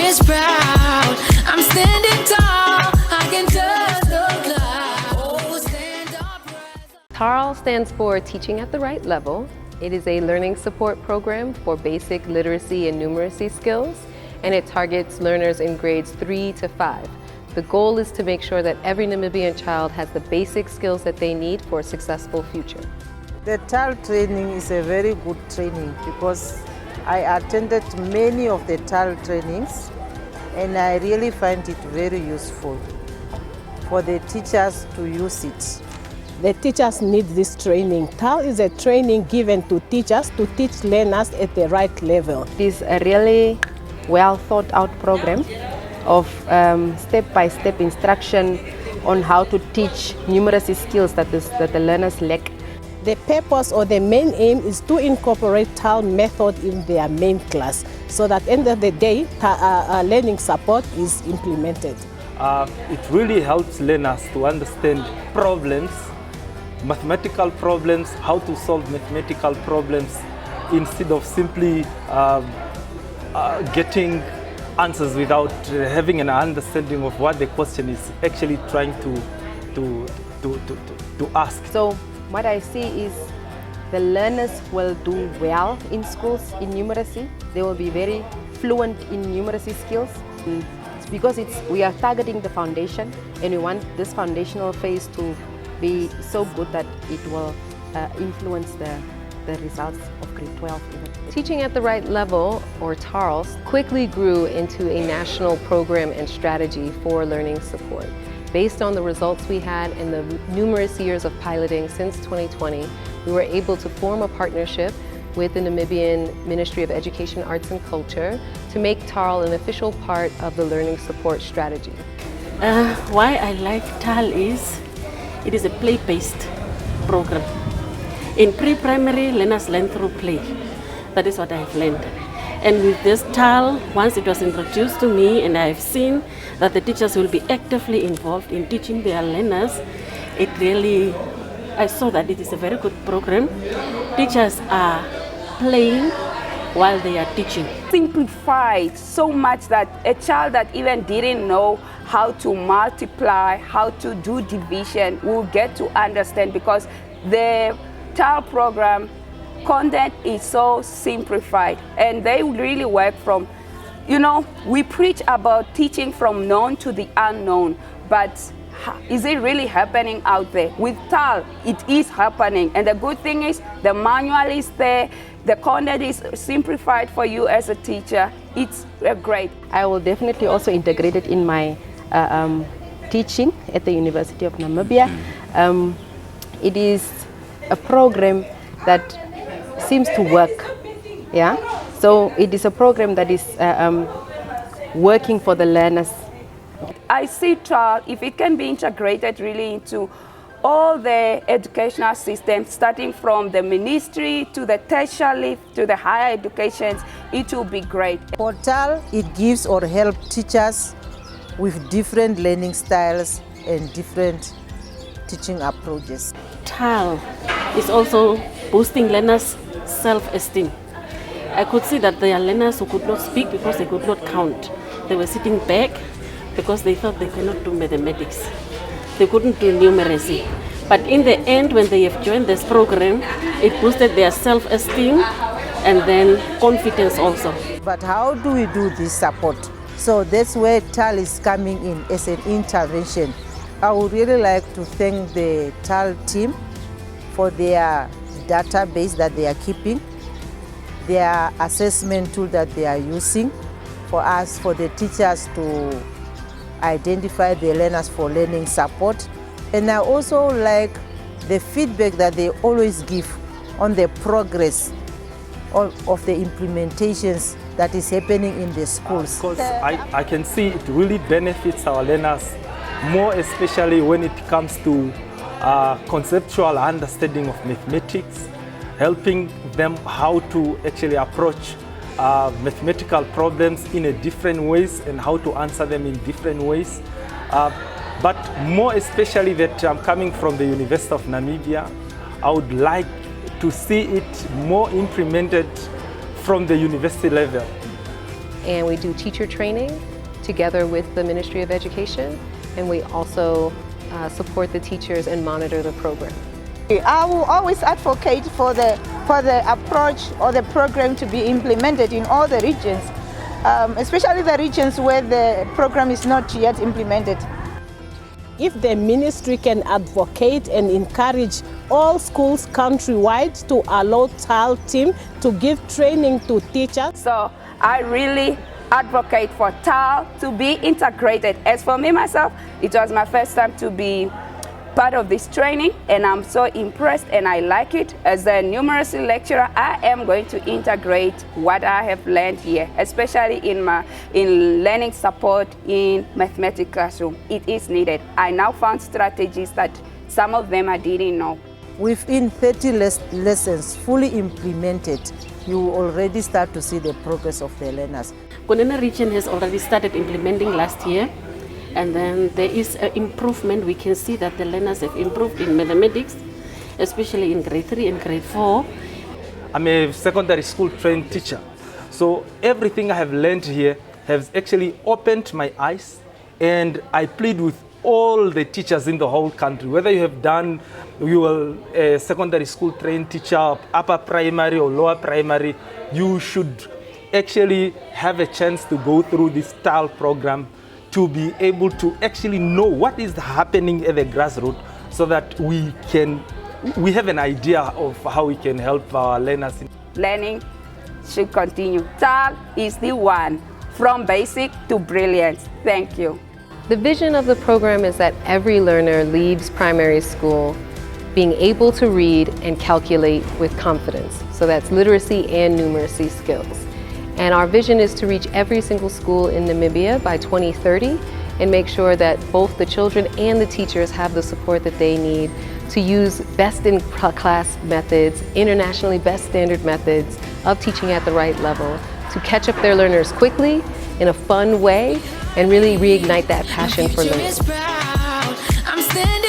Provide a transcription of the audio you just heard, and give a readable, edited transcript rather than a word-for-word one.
is proud. I'm standing tall, I can touch the clouds. Oh, stand up. TaRL stands for Teaching at the Right Level. It is a learning support program for basic literacy and numeracy skills, and it targets learners in grades 3 to 5. The goal is to make sure that every Namibian child has the basic skills that they need for a successful future. The TaRL training is a very good training because I attended many of the TaRL trainings and I really find it very useful for the teachers to use it. The teachers need this training. TaRL is a training given to teachers to teach learners at the right level. It is a really well thought out program of step-by-step instruction on how to teach numeracy skills that the learners lack. The purpose or the main aim is to incorporate TaRL method in their main class so that at the end of the day, learning support is implemented. It really helps learners to understand problems, mathematical problems, how to solve mathematical problems instead of simply getting answers without having an understanding of what the question is actually trying to ask. So what I see is the learners will do well in schools in numeracy. They will be very fluent in numeracy skills. It's because we are targeting the foundation, and we want this foundational phase to be so good that it will influence the results of grade 12 even. Teaching at the Right Level, or TaRL, quickly grew into a national program and strategy for learning support. Based on the results we had in the numerous years of piloting since 2020, we were able to form a partnership with the Namibian Ministry of Education, Arts and Culture to make TaRL an official part of the learning support strategy. Why I like TaRL is it is a play-based program. In pre-primary, learners learn through play. That is what I've learned. And with this TaRL, once it was introduced to me and I've seen that the teachers will be actively involved in teaching their learners, I saw that it is a very good program. Teachers are playing while they are teaching. Simplified so much that a child that even didn't know how to multiply, how to do division, will get to understand, because the TaRL program content is so simplified, and they really work from, we preach about teaching from known to the unknown, but is it really happening out there? With TaRL, it is happening, and the good thing is the manual is there, the content is simplified for you as a teacher. It's great. I will definitely also integrate it in my teaching at the University of Namibia. It is a program that seems to work, yeah? So it is a program that is working for the learners. I see TaRL, if it can be integrated really into all the educational systems, starting from the ministry to the tertiary to the higher educations, it will be great. For TaRL, it gives or helps teachers with different learning styles and different teaching approaches. TaRL is also boosting learners' self-esteem. I could see that there are learners who could not speak because they could not count. They were sitting back because they thought they cannot do mathematics. They couldn't do numeracy. But in the end, when they have joined this program, it boosted their self-esteem and then confidence also. But how do we do this support? So that's where TaRL is coming in as an intervention. I would really like to thank the TaRL team for their database that they are keeping, their assessment tool that they are using for us, for the teachers to identify the learners for learning support. And I also like the feedback that they always give on the progress of the implementations that is happening in the schools. Because I can see it really benefits our learners, more especially when it comes to conceptual understanding of mathematics, helping them how to actually approach mathematical problems in a different ways and how to answer them in different ways. But more especially that I'm coming from the University of Namibia, I would like to see it more implemented from the university level. and we do teacher training together with the Ministry of Education, and we also support the teachers and monitor the program. I will always advocate for the approach or the program to be implemented in all the regions, especially the regions where the program is not yet implemented. If the ministry can advocate and encourage all schools countrywide to allow TaRL team to give training to teachers. So I really advocate for TaRL to be integrated. As for me myself, it was my first time to be part of this training, and I'm so impressed and I like it. As a numeracy lecturer, I am going to integrate what I have learned here, especially in learning support in mathematics classroom. It is needed. I now found strategies that some of them I didn't know. Within 30 lessons fully implemented, you will already start to see the progress of the learners. Kunene region has already started implementing last year, and then there is an improvement. We can see that the learners have improved in mathematics, especially in grade 3 and grade 4. I'm a secondary school trained teacher, so everything I have learned here has actually opened my eyes, and I plead with all the teachers in the whole country, whether you have done, you are a secondary school trained teacher, upper primary or lower primary, you should actually have a chance to go through this TaRL program to be able to actually know what is happening at the grassroots, so that we have an idea of how we can help our learners. Learning should continue. TaRL is the one, from basic to brilliance. Thank you. The vision of the program is that every learner leaves primary school being able to read and calculate with confidence. So that's literacy and numeracy skills. And our vision is to reach every single school in Namibia by 2030 and make sure that both the children and the teachers have the support that they need to use best-in-class methods, internationally best standard methods of teaching at the right level, to catch up their learners quickly in a fun way and really reignite that passion for Future learning. is proud. I'm standing